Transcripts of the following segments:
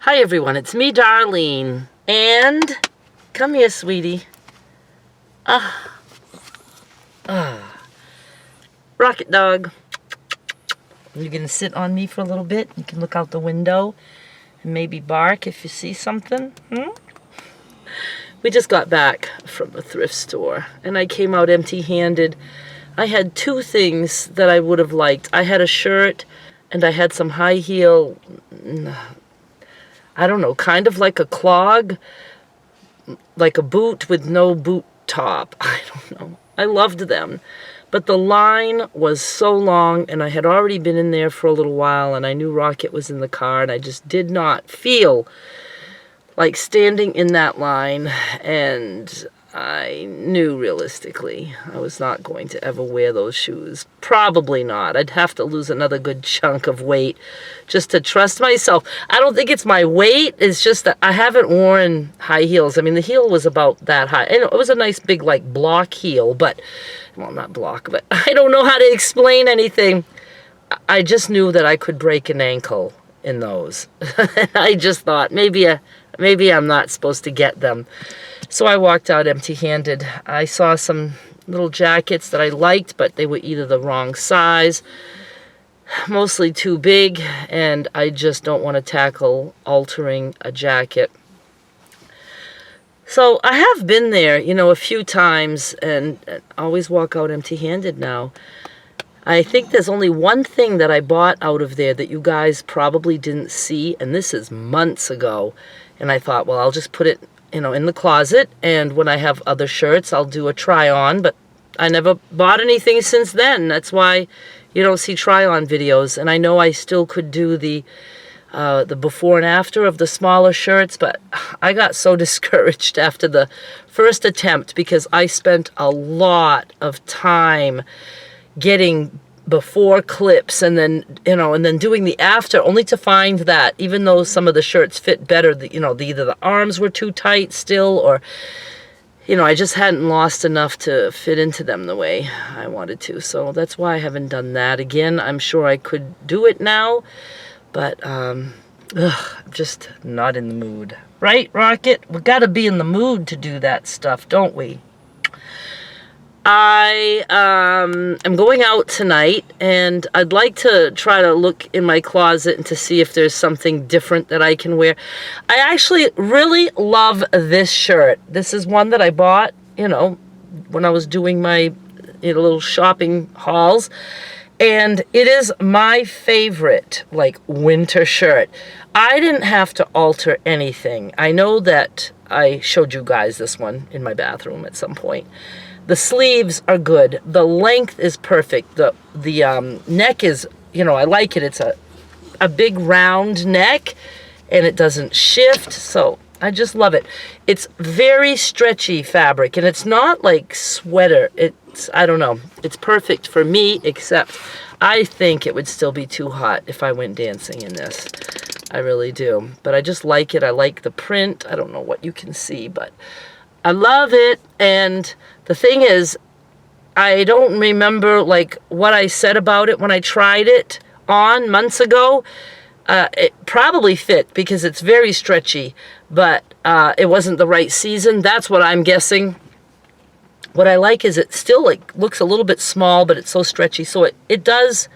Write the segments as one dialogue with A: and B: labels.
A: Hi everyone, it's me, Darlene. And come here, sweetie. Rocket dog. You're gonna sit on me for a little bit. You can look out the window and maybe bark if you see something. We just got back from a thrift store and I came out empty-handed. I had two things that I would have liked. I had a shirt and I had some high heel, I don't know, kind of like a clog, like a boot with no boot top. I don't know. I loved them. But the line was so long, and I had already been in there for a little while, and I knew Rocket was in the car, and I just did not feel like standing in that line, and I knew realistically I was not going to ever wear those shoes. Probably not. I'd have to lose another good chunk of weight just to trust myself. I don't think it's my weight. It's just that I haven't worn high heels. I mean, the heel was about that high. And it was a nice big, like, block heel, but, well, not block, but I don't know how to explain anything. I just knew that I could break an ankle in those. I just thought, maybe I'm not supposed to get them. So I walked out empty-handed. I saw some little jackets that I liked, but they were either the wrong size, mostly too big, and I just don't want to tackle altering a jacket. So I have been there, a few times, and always walk out empty-handed now. I think there's only one thing that I bought out of there that you guys probably didn't see, and this is months ago. And I thought, well, I'll just put it, in the closet, and when I have other shirts, I'll do a try-on, but I never bought anything since then. That's why you don't see try-on videos, and I know I still could do the before and after of the smaller shirts, but I got so discouraged after the first attempt because I spent a lot of time getting before clips and then doing the after, only to find that even though some of the shirts fit better, either the arms were too tight still, or I just hadn't lost enough to fit into them the way I wanted to. So that's why I haven't done that again. I'm sure I could do it now, but I'm just not in the mood. Right, Rocket? We gotta be in the mood to do that stuff, don't we? I am going out tonight, and I'd like to try to look in my closet and to see if there's something different that I can wear. I actually really love this shirt. This is one that I bought, when I was doing my little shopping hauls, and it is my favorite, like, winter shirt. I didn't have to alter anything. I know that I showed you guys this one in my bathroom at some point. The sleeves are good. The length is perfect. The neck is, I like it. It's a big round neck, and it doesn't shift, so I just love it. It's very stretchy fabric, and it's not like sweater. I don't know. It's perfect for me, except I think it would still be too hot if I went dancing in this. I really do. But I just like it. I like the print. I don't know what you can see, but I love it. And the thing is, I don't remember like what I said about it when I tried it on months ago. It probably fit because it's very stretchy, but it wasn't the right season. That's what I'm guessing. What I like is it still like looks a little bit small, but it's so stretchy. So it does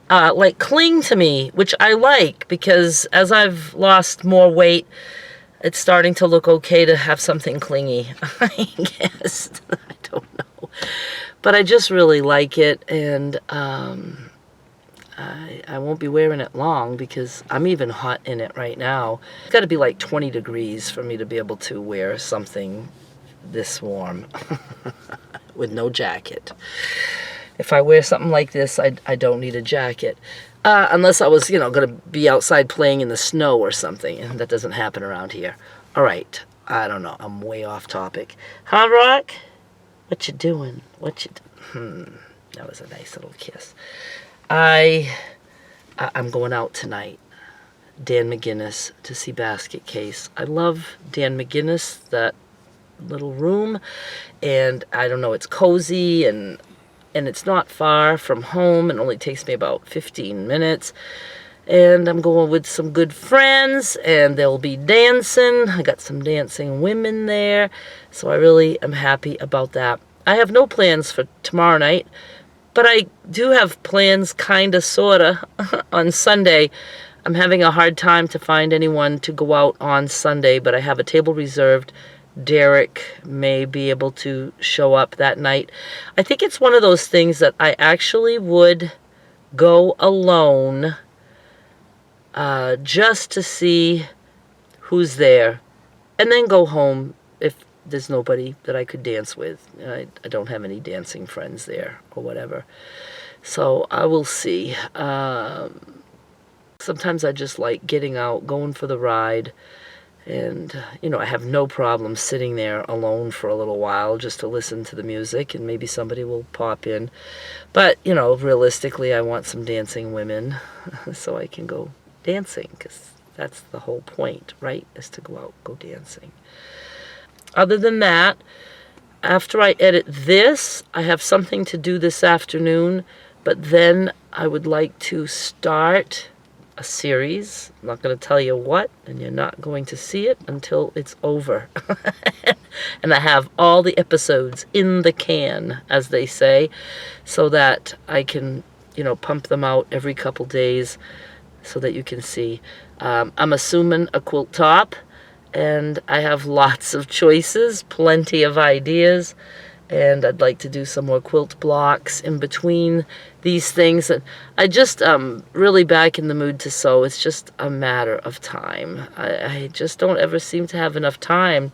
A: like cling to me, which I like because as I've lost more weight, it's starting to look okay to have something clingy, I guess. I don't know. But I just really like it, and I won't be wearing it long because I'm even hot in it right now. It's got to be like 20 degrees for me to be able to wear something this warm with no jacket. If I wear something like this, I don't need a jacket. Unless I was, going to be outside playing in the snow or something, and that doesn't happen around here. All right, I don't know. I'm way off topic. Huh, Rock? What you doing? That was a nice little kiss. I'm going out tonight. Dan McGinnis to see Basket Case. I love Dan McGinnis, that little room, and I don't know, it's cozy, and it's not far from home. It only takes me about 15 minutes. And I'm going with some good friends, and they'll be dancing. I got some dancing women there, so I really am happy about that. I have no plans for tomorrow night, but I do have plans, kinda, sorta, on Sunday. I'm having a hard time to find anyone to go out on Sunday, but I have a table reserved. Derek may be able to show up that night. I think it's one of those things that I actually would go alone, just to see who's there, and then go home if there's nobody that I could dance with. I don't have any dancing friends there or whatever. So I will see. Sometimes I just like getting out, going for the ride, and, I have no problem sitting there alone for a little while just to listen to the music, and maybe somebody will pop in. But, realistically, I want some dancing women so I can go dancing, because that's the whole point, right, is to go out, go dancing. Other than that, after I edit this, I have something to do this afternoon, but then I would like to start a series. I'm not going to tell you what, and you're not going to see it until it's over. And I have all the episodes in the can, as they say, so that I can, pump them out every couple days so that you can see. I'm assuming a quilt top, and I have lots of choices, plenty of ideas, and I'd like to do some more quilt blocks in between these things. And I just really back in the mood to sew. It's just a matter of time. I just don't ever seem to have enough time.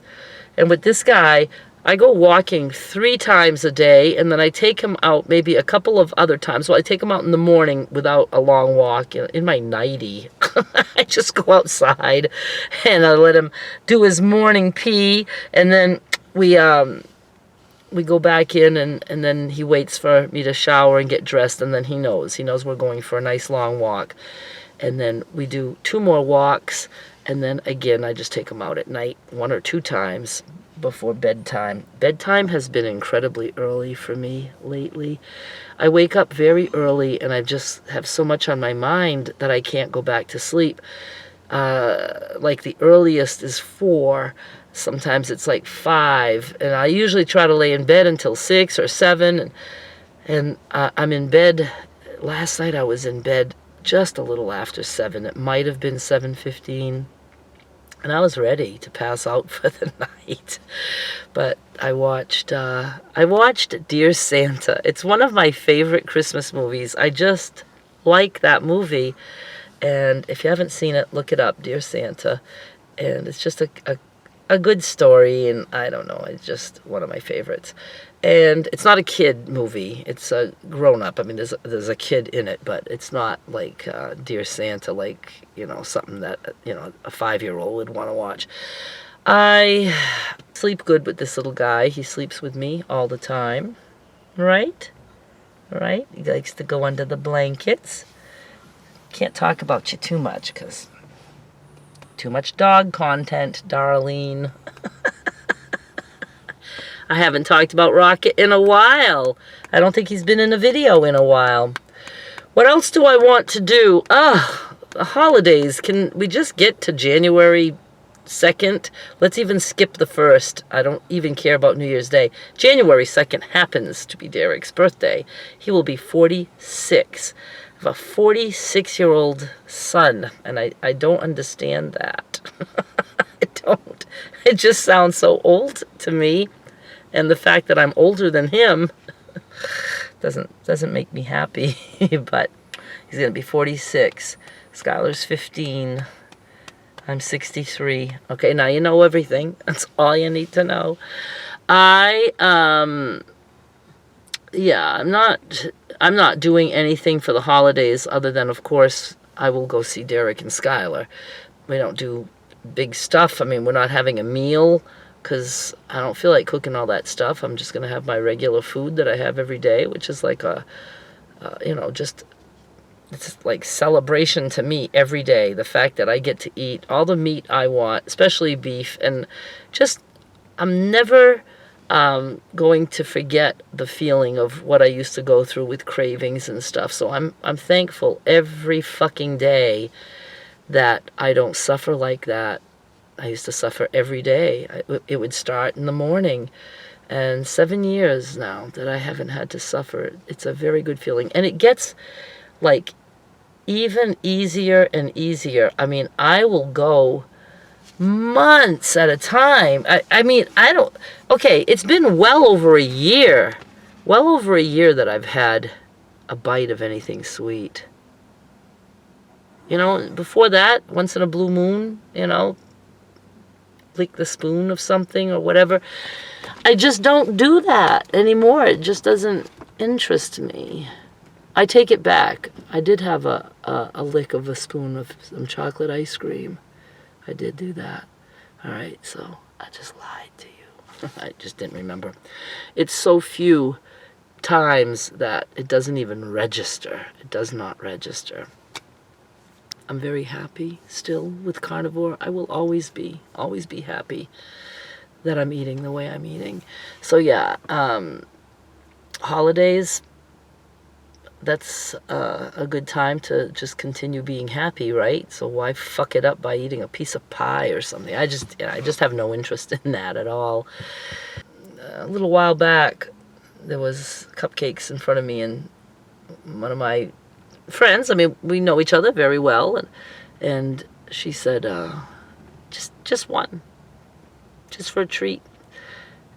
A: And with this guy, I go walking 3 times a day, and then I take him out maybe a couple of other times. Well, I take him out in the morning without a long walk in my nightie. I just go outside, and I let him do his morning pee, and then we go back in, and then he waits for me to shower and get dressed, and then he knows we're going for a nice long walk. And then we do 2 more walks, and then again I just take him out at night 1 or 2 times before bedtime. Bedtime has been incredibly early for me lately. I wake up very early, and I just have so much on my mind that I can't go back to sleep. Like the earliest is 4. Sometimes it's like 5, and I usually try to lay in bed until 6 or 7, and I'm in bed. Last night I was in bed just a little after 7. It might have been 7:15, and I was ready to pass out for the night. But I watched Dear Santa. It's one of my favorite Christmas movies. I just like that movie, and if you haven't seen it, look it up, Dear Santa. And it's just a good story, and I don't know, it's just one of my favorites. And it's not a kid movie, it's a grown-up. I mean, there's a kid in it, but it's not like Dear Santa, like, something that, a 5-year-old would want to watch. I sleep good with this little guy. He sleeps with me all the time, right? Right? He likes to go under the blankets. Can't talk about you too much, because too much dog content, Darlene. I haven't talked about Rocket in a while. I don't think he's been in a video in a while. What else do I want to do? The holidays. Can we just get to January 2nd? Let's even skip the 1st. I don't even care about New Year's Day. January 2nd happens to be Derek's birthday. He will be 46. I have a 46-year-old son, and I don't understand that. I don't. It just sounds so old to me, and the fact that I'm older than him doesn't make me happy. But he's going to be 46. Skylar's 15. I'm 63. Okay, now you know everything. That's all you need to know. I'm not doing anything for the holidays other than, of course, I will go see Derek and Skylar. We don't do big stuff. I mean, we're not having a meal because I don't feel like cooking all that stuff. I'm just going to have my regular food that I have every day, which is like it's like celebration to me every day. The fact that I get to eat all the meat I want, especially beef, and just I'm never going to forget the feeling of what I used to go through with cravings and stuff. So I'm thankful every fucking day that I don't suffer like that. I used to suffer every day. It would start in the morning. And 7 years now that I haven't had to suffer. It's a very good feeling. And it gets like even easier and easier. I mean, I will go months at a time. I mean, I don't... Okay, it's been well over a year that I've had a bite of anything sweet. You know, before that, once in a blue moon, you know, lick the spoon of something or whatever. I just don't do that anymore. It just doesn't interest me. I take it back. I did have a lick of a spoon of some chocolate ice cream. I did do that. All right, so I just lied to you. I just didn't remember. It's so few times that it doesn't even register. It does not register. I'm very happy still with Carnivore. I will always be happy that I'm eating the way I'm eating. So yeah, holidays, that's a good time to just continue being happy, right? So why fuck it up by eating a piece of pie or something? I just have no interest in that at all. A little while back, there was cupcakes in front of me, and one of my friends, I mean, we know each other very well, and she said, just one, just for a treat.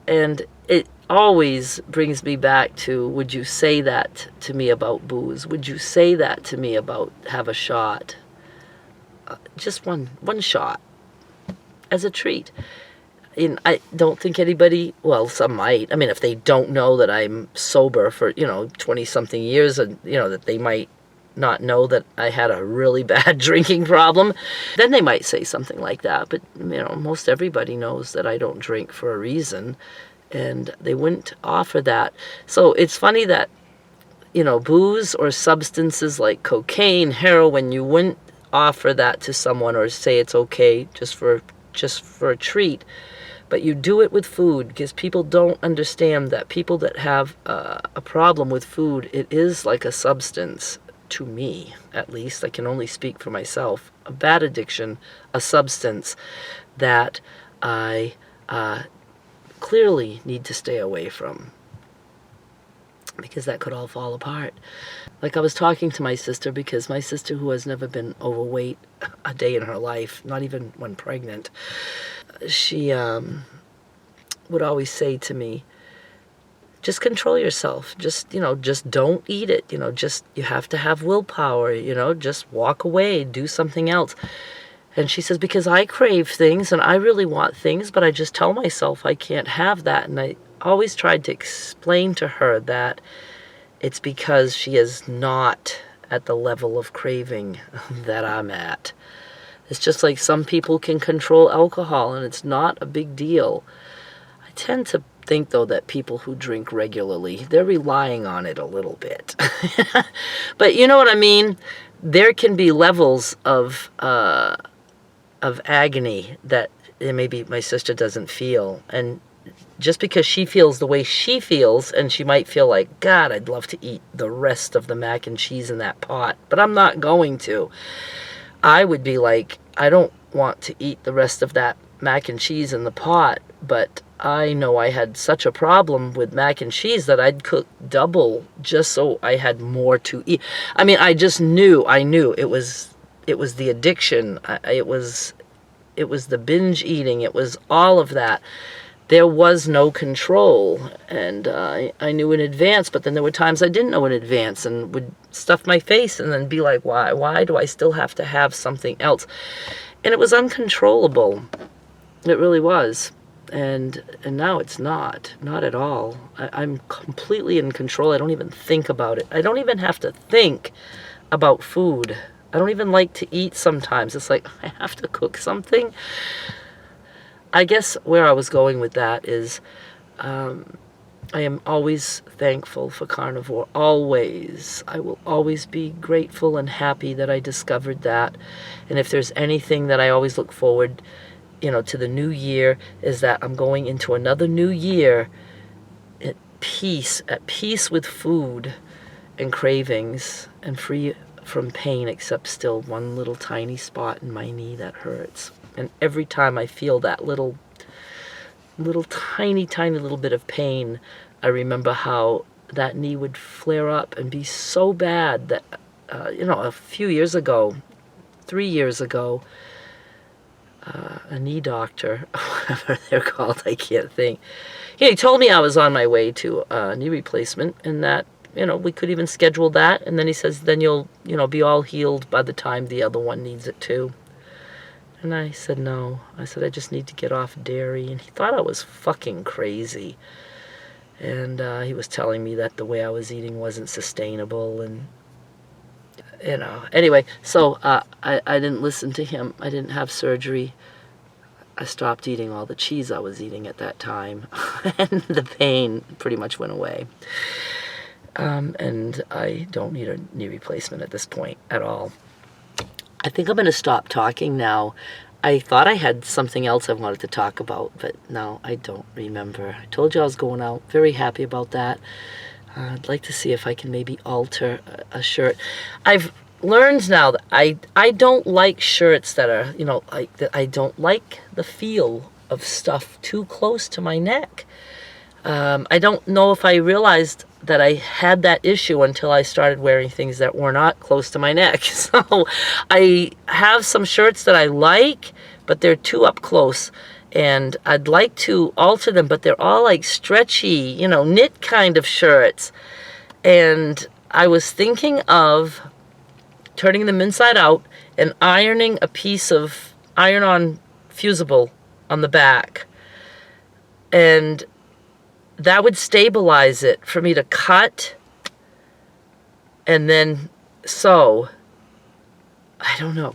A: And it always brings me back to, would you say that to me about booze? Would you say that to me about have a shot? Just one shot as a treat. And I don't think anybody, well, some might. I mean, if they don't know that I'm sober for, 20-something years, and, that they might not know that I had a really bad drinking problem, then they might say something like that. But, most everybody knows that I don't drink for a reason, and they wouldn't offer that. So it's funny that, booze or substances like cocaine, heroin, you wouldn't offer that to someone or say it's okay just for a treat. But you do it with food, because people don't understand that people that have a problem with food, it is like a substance. To me, at least, I can only speak for myself, a bad addiction, a substance that I clearly need to stay away from, because that could all fall apart. Like, I was talking to my sister, because my sister, who has never been overweight a day in her life, not even when pregnant, she would always say to me, just control yourself. Just don't eat it. You have to have willpower, just walk away, do something else. And she says, because I crave things and I really want things, but I just tell myself I can't have that. And I always tried to explain to her that it's because she is not at the level of craving that I'm at. It's just like some people can control alcohol and it's not a big deal. I tend to think, though, that people who drink regularly, they're relying on it a little bit. But you know what I mean? There can be levels of agony that maybe my sister doesn't feel. And just because she feels the way she feels, and she might feel like, God, I'd love to eat the rest of the mac and cheese in that pot, but I'm not going to. I would be like, I don't want to eat the rest of that mac and cheese in the pot, but I know I had such a problem with mac and cheese that I'd cook double just so I had more to eat. I mean, I knew it was the addiction. It was the binge eating. It was all of that. There was no control, and I knew in advance, but then there were times I didn't know in advance and would stuff my face and then be like, why do I still have to have something else? And it was uncontrollable. It really was. And now it's not at all. I'm completely in control. I don't even think about it. I don't even have to think about food. I don't even like to eat sometimes. It's like, I have to cook something. I guess where I was going with that is, I am always thankful for Carnivore. Always. I will always be grateful and happy that I discovered that. And if there's anything that I always look forward to the new year is that I'm going into another new year at peace with food and cravings, and free from pain, except still one little tiny spot in my knee that hurts. And every time I feel that little tiny little bit of pain, I remember how that knee would flare up and be so bad that, a few years ago, 3 years ago, a knee doctor, whatever they're called, I can't think. He told me I was on my way to a knee replacement, and that, we could even schedule that. And then he says, then you'll, be all healed by the time the other one needs it too. And I said, no. I said, I just need to get off dairy. And he thought I was fucking crazy. And he was telling me that the way I was eating wasn't sustainable. And, anyway, so I didn't listen to him. I didn't have surgery. I stopped eating all the cheese I was eating at that time. And the pain pretty much went away. And I don't need a knee replacement at this point at all. I think I'm going to stop talking now. I thought I had something else I wanted to talk about, but no, I don't remember. I told you I was going out. Very happy about that. I'd like to see if I can maybe alter a shirt. I've learned now that I don't like shirts that are, I don't like the feel of stuff too close to my neck. I don't know if I realized that I had that issue until I started wearing things that were not close to my neck. So I have some shirts that I like, but they're too up close. And I'd like to alter them, but they're all like stretchy, knit kind of shirts. And I was thinking of turning them inside out and ironing a piece of iron-on fusible on the back. And that would stabilize it for me to cut and then sew. I don't know.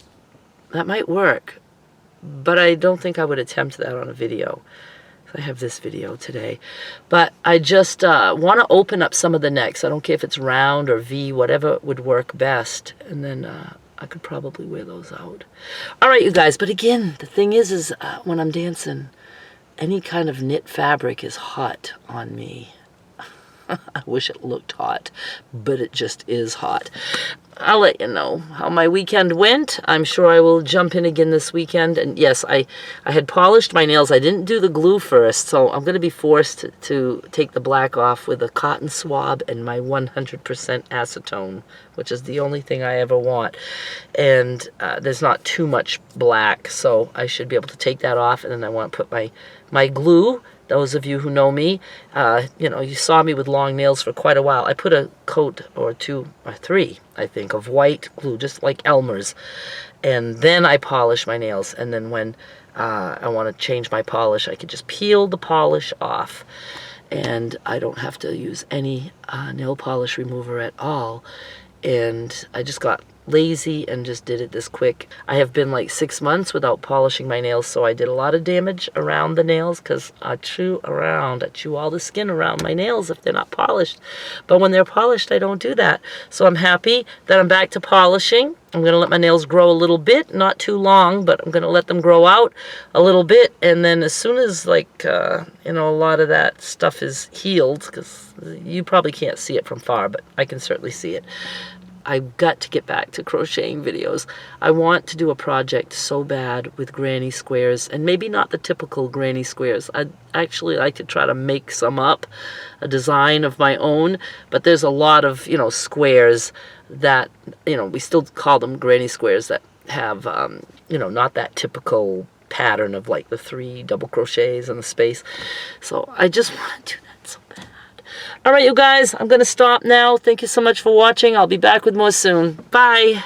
A: That might work. But I don't think I would attempt that on a video. I have this video today. But I just want to open up some of the necks. I don't care if it's round or V, whatever would work best. And then I could probably wear those out. All right, you guys. But again, the thing is when I'm dancing, any kind of knit fabric is hot on me. I wish it looked hot, but it just is hot. I'll let you know how my weekend went. I'm sure I will jump in again this weekend. And yes, I had polished my nails. I didn't do the glue first, so I'm going to be forced to take the black off with a cotton swab and my 100% acetone, which is the only thing I ever want. And there's not too much black, so I should be able to take that off. And then I want to put my glue. Those of you who know me, you saw me with long nails for quite a while. I put a coat or 2 or 3, I think, of white glue, just like Elmer's. And then I polish my nails. And then when I want to change my polish, I can just peel the polish off. And I don't have to use any nail polish remover at all. And I just got lazy and just did it this quick. I have been like 6 months without polishing my nails, so I did a lot of damage around the nails because I chew all the skin around my nails if they're not polished. But when they're polished, I don't do that. So I'm happy that I'm back to polishing. I'm going to let my nails grow a little bit, not too long, but I'm going to let them grow out a little bit. And then as soon as a lot of that stuff is healed, because you probably can't see it from far, but I can certainly see it. I've got to get back to crocheting videos. I want to do a project so bad with granny squares, and maybe not the typical granny squares. I'd actually like to try to make some up, a design of my own, but there's a lot of, squares that, we still call them granny squares that have, not that typical pattern of like the 3 double crochets and the space. So I just want to do that so bad. All right, you guys, I'm going to stop now. Thank you so much for watching. I'll be back with more soon. Bye.